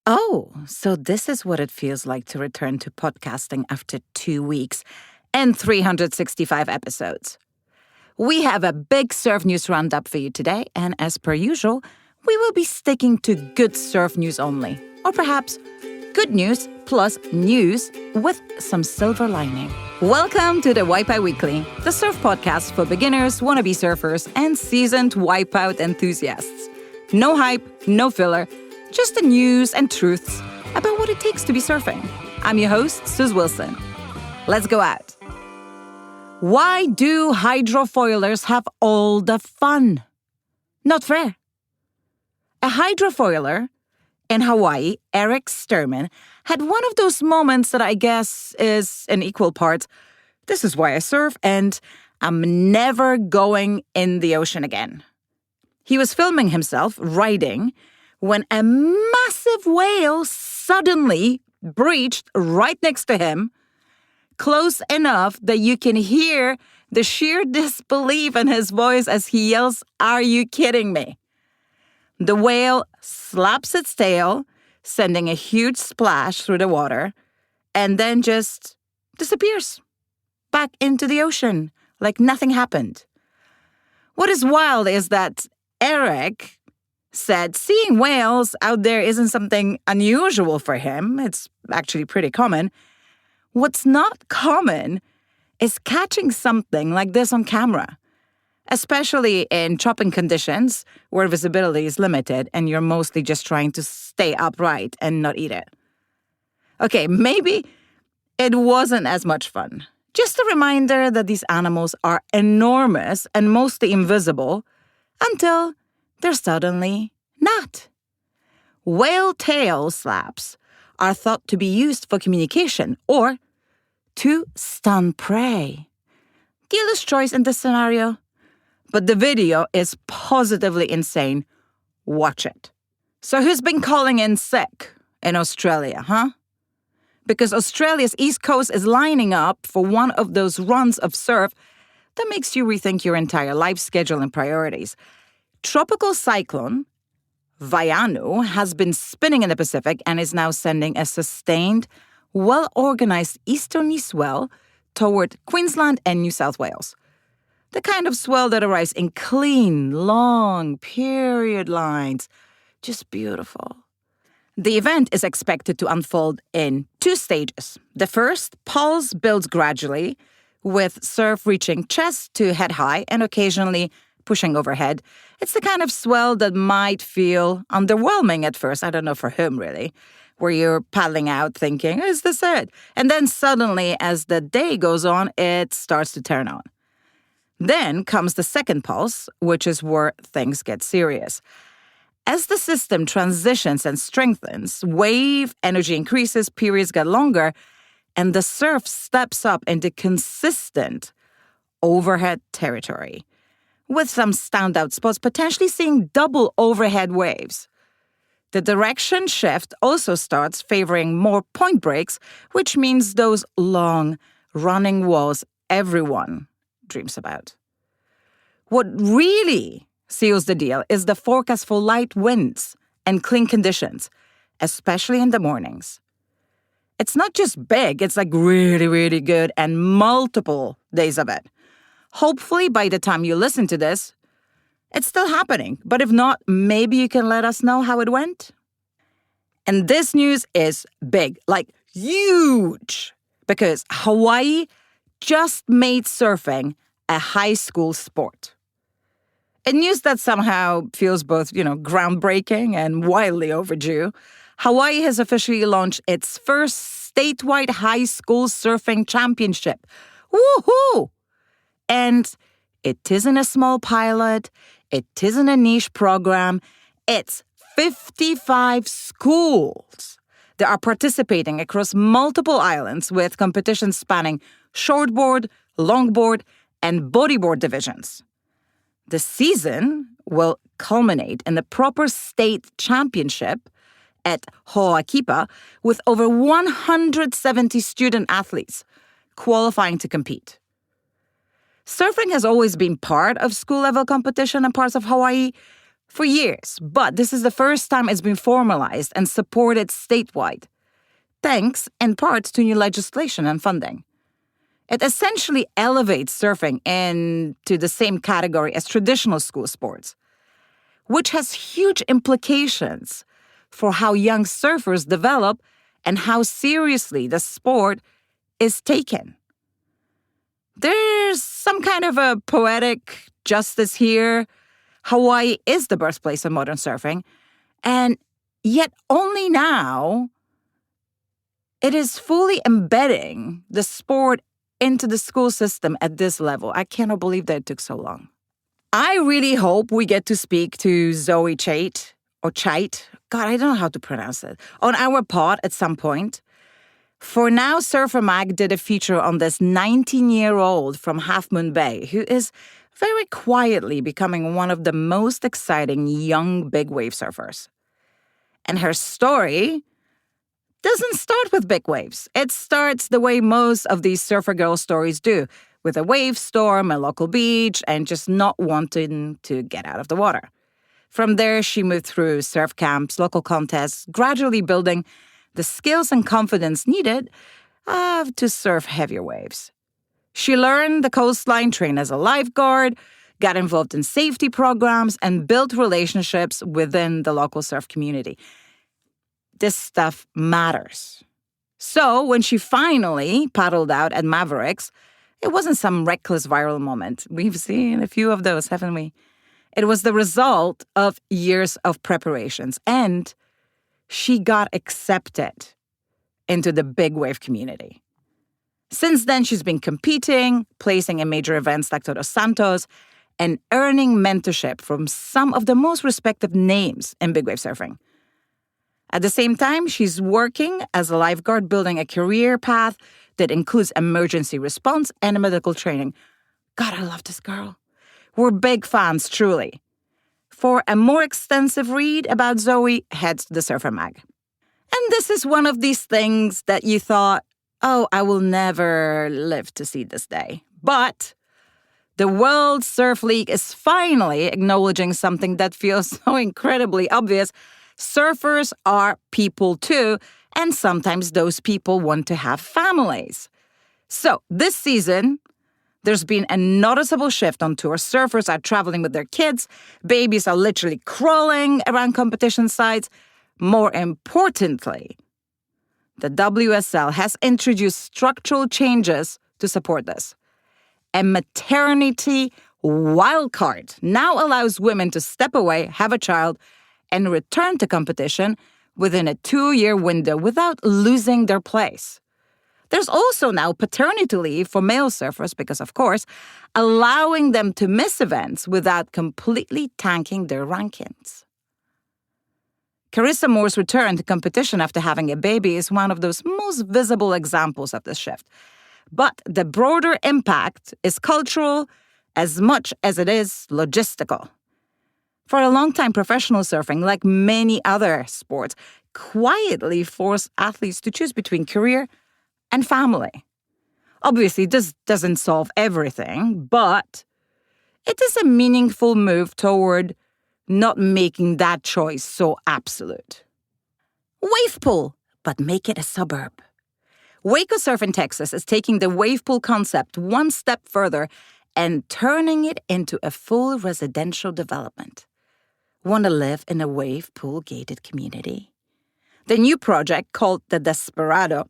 Oh, so this is what it feels like to return to podcasting after 2 weeks and 365 episodes. We have a big surf news roundup for you today, and as per usual, we will be sticking to good surf news only. Or perhaps good news plus news with some silver lining. Welcome to the Wipeout Weekly, the surf podcast for beginners, wannabe surfers, and seasoned wipeout enthusiasts. No hype, no filler, just the news and truths about what it takes to be surfing. I'm your host, Suze Wilson. Let's go out. Why do hydrofoilers have all the fun? Not fair. A hydrofoiler in Hawaii, Eric Sturman, had one of those moments that I guess is an equal part, this is why I surf, and I'm never going in the ocean again. He was filming himself riding when a massive whale suddenly breached right next to him, close enough that you can hear the sheer disbelief in his voice as he yells, "Are you kidding me?" The whale slaps its tail, sending a huge splash through the water, and then just disappears back into the ocean like nothing happened. What is wild is that Eric said seeing whales out there isn't something unusual for him. It's actually pretty common. What's not common is catching something like this on camera, especially in chopping conditions where visibility is limited and you're mostly just trying to stay upright and not eat it. Okay, maybe it wasn't as much fun. Just a reminder that these animals are enormous and mostly invisible until they're suddenly not. Whale tail slaps are thought to be used for communication or to stun prey. Dealer's choice in this scenario. But the video is positively insane. Watch it. So who's been calling in sick in Australia, huh? Because Australia's East Coast is lining up for one of those runs of surf that makes you rethink your entire life schedule and priorities. Tropical cyclone Waco has been spinning in the Pacific and is now sending a sustained, well-organized easterly swell toward Queensland and New South Wales. The kind of swell that arrives in clean, long period lines. Just beautiful. The event is expected to unfold in 2 stages. The first, pulse builds gradually, with surf reaching chest to head high and occasionally pushing overhead. It's the kind of swell that might feel underwhelming at first. I don't know for whom, really, where you're paddling out thinking, is this it? And then suddenly, as the day goes on, it starts to turn on. Then comes the second pulse, which is where things get serious. As the system transitions and strengthens, wave energy increases, periods get longer, and the surf steps up into consistent overhead territory, with some standout spots potentially seeing double overhead waves. The direction shift also starts favoring more point breaks, which means those long, running walls everyone dreams about. What really seals the deal is the forecast for light winds and clean conditions, especially in the mornings. It's not just big, it's like really, really good and multiple days of it. Hopefully, by the time you listen to this, it's still happening. But if not, maybe you can let us know how it went. And this news is big, like huge, because Hawaii just made surfing a high school sport. A news that somehow feels both, groundbreaking and wildly overdue. Hawaii has officially launched its first statewide high school surfing championship. Woohoo! And it isn't a small pilot. It isn't a niche program. It's 55 schools that are participating across multiple islands with competitions spanning shortboard, longboard, and bodyboard divisions. The season will culminate in the proper state championship at Hoʻokipa with over 170 student athletes qualifying to compete. Surfing has always been part of school-level competition in parts of Hawaii. for years, but this is the first time it's been formalized and supported statewide, thanks in part to new legislation and funding. It essentially elevates surfing into the same category as traditional school sports, which has huge implications for how young surfers develop and how seriously the sport is taken. There's some kind of a poetic justice here. Hawaii is the birthplace of modern surfing, and yet only now it is fully embedding the sport into the school system at this level. I cannot believe that it took so long. I really hope we get to speak to Zoe Chait, or Chait. God, I don't know how to pronounce it, on our pod at some point. For now, Surfer Mag did a feature on this 19-year-old from Half Moon Bay who is very quietly becoming one of the most exciting young big wave surfers. And her story doesn't start with big waves. It starts the way most of these surfer girl stories do, with a wave storm, a local beach, and just not wanting to get out of the water. From there, she moved through surf camps, local contests, gradually building the skills and confidence needed to surf heavier waves. She learned the coastline, trained as a lifeguard, got involved in safety programs, and built relationships within the local surf community. This stuff matters. So when she finally paddled out at Mavericks, it wasn't some reckless viral moment. We've seen a few of those, haven't we? It was the result of years of preparations, and she got accepted into the big wave community. Since then, she's been competing, placing in major events like Todos Santos, and earning mentorship from some of the most respected names in big wave surfing. At the same time, she's working as a lifeguard, building a career path that includes emergency response and medical training. God, I love this girl. We're big fans, truly. For a more extensive read about Zoe, head to the Surfer Mag. And this is one of these things that you thought, oh, I will never live to see this day. But the World Surf League is finally acknowledging something that feels so incredibly obvious. Surfers are people too, and sometimes those people want to have families. So this season, there's been a noticeable shift on tour. Surfers are traveling with their kids. Babies are literally crawling around competition sites. More importantly, the WSL has introduced structural changes to support this. A maternity wildcard now allows women to step away, have a child, and return to competition within a 2-year window without losing their place. There's also now paternity leave for male surfers because, of course, allowing them to miss events without completely tanking their rankings. Carissa Moore's return to competition after having a baby is one of those most visible examples of this shift. But the broader impact is cultural as much as it is logistical. For a long time, professional surfing, like many other sports, quietly forced athletes to choose between career and family. Obviously, this doesn't solve everything, but it is a meaningful move toward not making that choice so absolute. Wave pool, but make it a suburb. Waco Surf in Texas is taking the wave pool concept one step further and turning it into a full residential development. Want to live in a wave pool gated community? The new project, called the Desperado,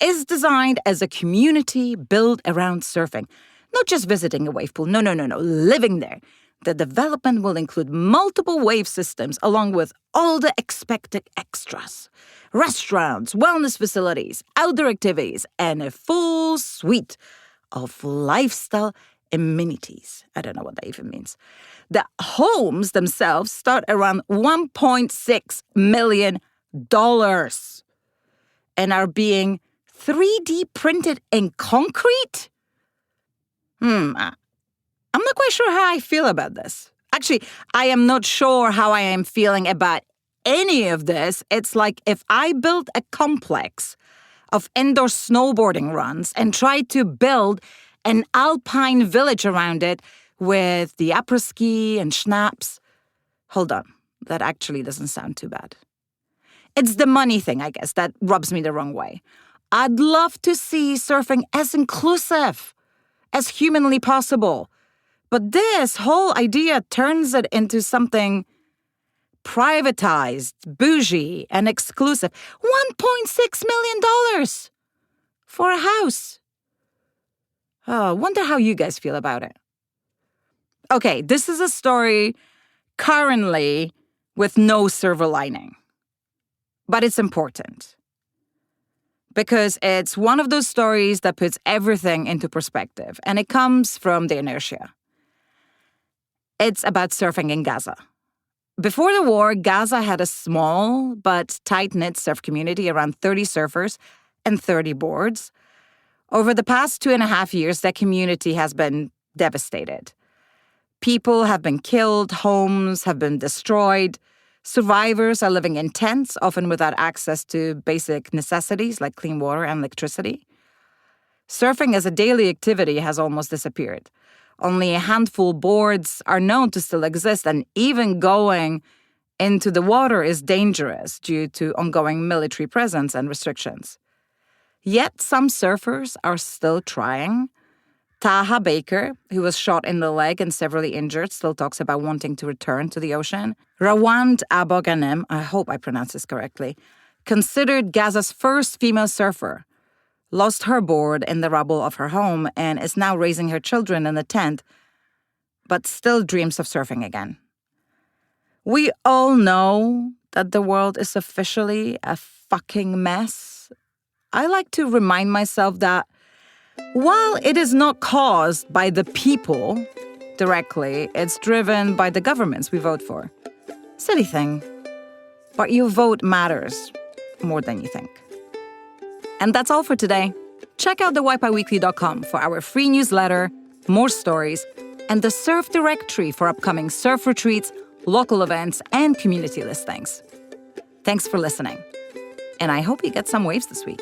is designed as a community built around surfing. Not just visiting a wave pool, no, living there. The development will include multiple wave systems along with all the expected extras. Restaurants, wellness facilities, outdoor activities, and a full suite of lifestyle amenities. I don't know what that even means. The homes themselves start around $1.6 million and are being 3D printed in concrete? I'm not quite sure how I feel about this. Actually, I am not sure how I am feeling about any of this. It's like if I built a complex of indoor snowboarding runs and tried to build an alpine village around it with the après-ski and schnapps. Hold on, that actually doesn't sound too bad. It's the money thing, I guess, that rubs me the wrong way. I'd love to see surfing as inclusive as humanly possible. But this whole idea turns it into something privatized, bougie, and exclusive. $1.6 million for a house. Oh, wonder how you guys feel about it. Okay, this is a story currently with no silver lining. But it's important. Because it's one of those stories that puts everything into perspective, and it comes from the inertia. It's about surfing in Gaza. Before the war, Gaza had a small but tight-knit surf community, around 30 surfers and 30 boards. Over the past 2.5 years, that community has been devastated. People have been killed, homes have been destroyed. Survivors are living in tents, often without access to basic necessities like clean water and electricity. Surfing as a daily activity has almost disappeared. Only a handful of boards are known to still exist, and even going into the water is dangerous due to ongoing military presence and restrictions. Yet some surfers are still trying. Taha Baker, who was shot in the leg and severely injured, still talks about wanting to return to the ocean. Rawand Aboganem, I hope I pronounced this correctly, considered Gaza's first female surfer, lost her board in the rubble of her home, and is now raising her children in a tent, but still dreams of surfing again. We all know that the world is officially a fucking mess. I like to remind myself that while it is not caused by the people directly, it's driven by the governments we vote for. Silly thing. But your vote matters more than you think. And that's all for today. Check out the WaiPaiWeekly.com for our free newsletter, more stories, and the surf directory for upcoming surf retreats, local events, and community listings. Thanks for listening. And I hope you get some waves this week.